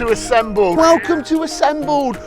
to Assembled. Welcome to Assembled.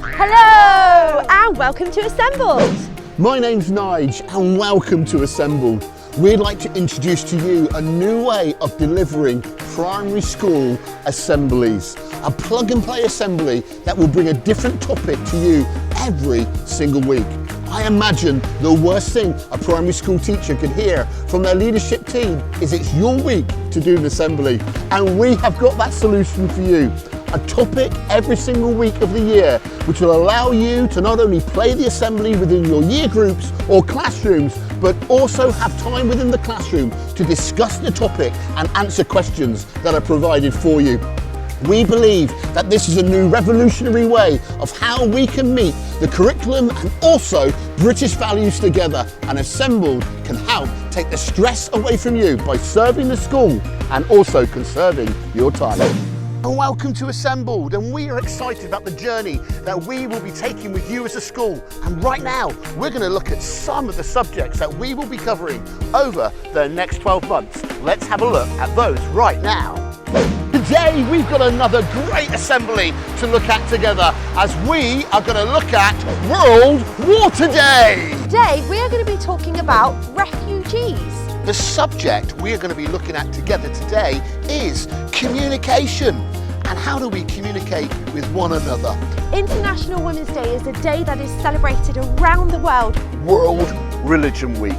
Hello and welcome to Assembled. My name's Nige and welcome to Assembled. We'd like to introduce to you a new way of delivering primary school assemblies. A plug and play assembly that will bring a different topic to you every single week. I imagine the worst thing a primary school teacher could hear from their leadership team is it's your week to do an assembly. And we have got that solution for you. A topic every single week of the year, which will allow you to not only play the assembly within your year groups or classrooms, but also have time within the classroom to discuss the topic and answer questions that are provided for you. We believe that this is a new revolutionary way of how we can meet the curriculum and also British values together, and Assembled can help take the stress away from you by serving the school and also conserving your time. And welcome to Assembled, and we are excited about the journey that we will be taking with you as a school. And right now, we're going to look at some of the subjects that we will be covering over the next 12 months. Let's have a look at those right now. Today, we've got another great assembly to look at together as we are going to look at World Water Day. Today, we are going to be talking about refugees. The subject we are going to be looking at together today is communication. And how do we communicate with one another? International Women's Day is a day that is celebrated around the world. World Religion Week.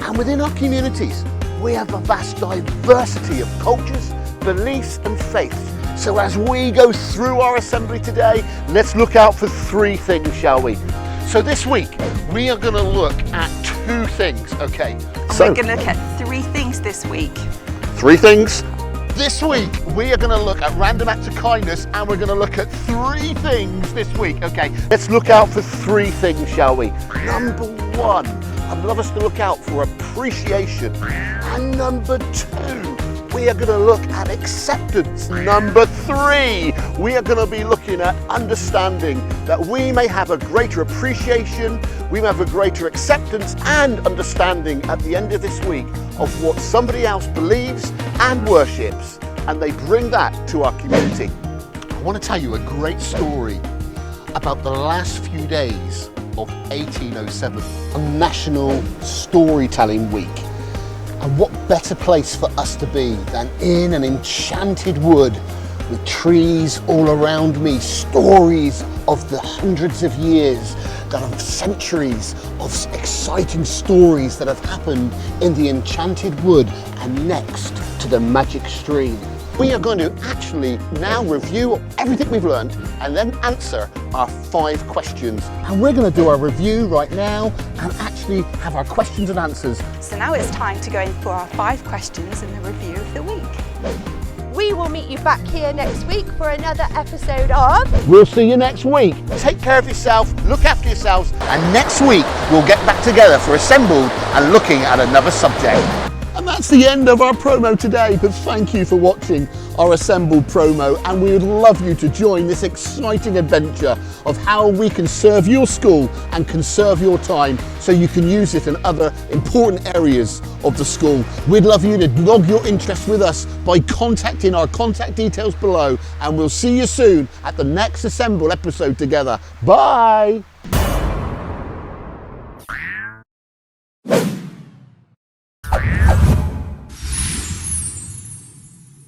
And within our communities, we have a vast diversity of cultures, beliefs and faiths. So as we go through our assembly today, let's look out for three things, shall we? So this week, we are going to look at two things, okay? So we're going to look at three things this week. Three things? This week, we are going to look at random acts of kindness, and we're going to look at three things this week, okay? Let's look out for three things, shall we? Number one, I'd love us to look out for appreciation. And number two, we are going to look at acceptance. Number three, we are going to be looking at understanding, that we may have a greater appreciation, we may have a greater acceptance and understanding at the end of this week of what somebody else believes and worships, and they bring that to our community. I want to tell you a great story about the last few days of 1807, a National Storytelling Week. And what better place for us to be than in an enchanted wood with trees all around me, stories of the hundreds of years, that of centuries of exciting stories that have happened in the enchanted wood and next to the magic stream. We are going to actually now review everything we've learned and then answer our 5 questions. And we're going to do our review right now and actually have our questions and answers. So now it's time to go in for our 5 questions and the review of the week. We will meet you back here next week for another episode of... We'll see you next week. Take care of yourself, look after yourselves, and next week we'll get back together for Assembled and looking at another subject. And that's the end of our promo today, but thank you for watching our Assembled promo, and we would love you to join this exciting adventure of how we can serve your school and conserve your time so you can use it in other important areas of the school. We'd love you to log your interest with us by contacting our contact details below, and we'll see you soon at the next Assembled episode together. Bye!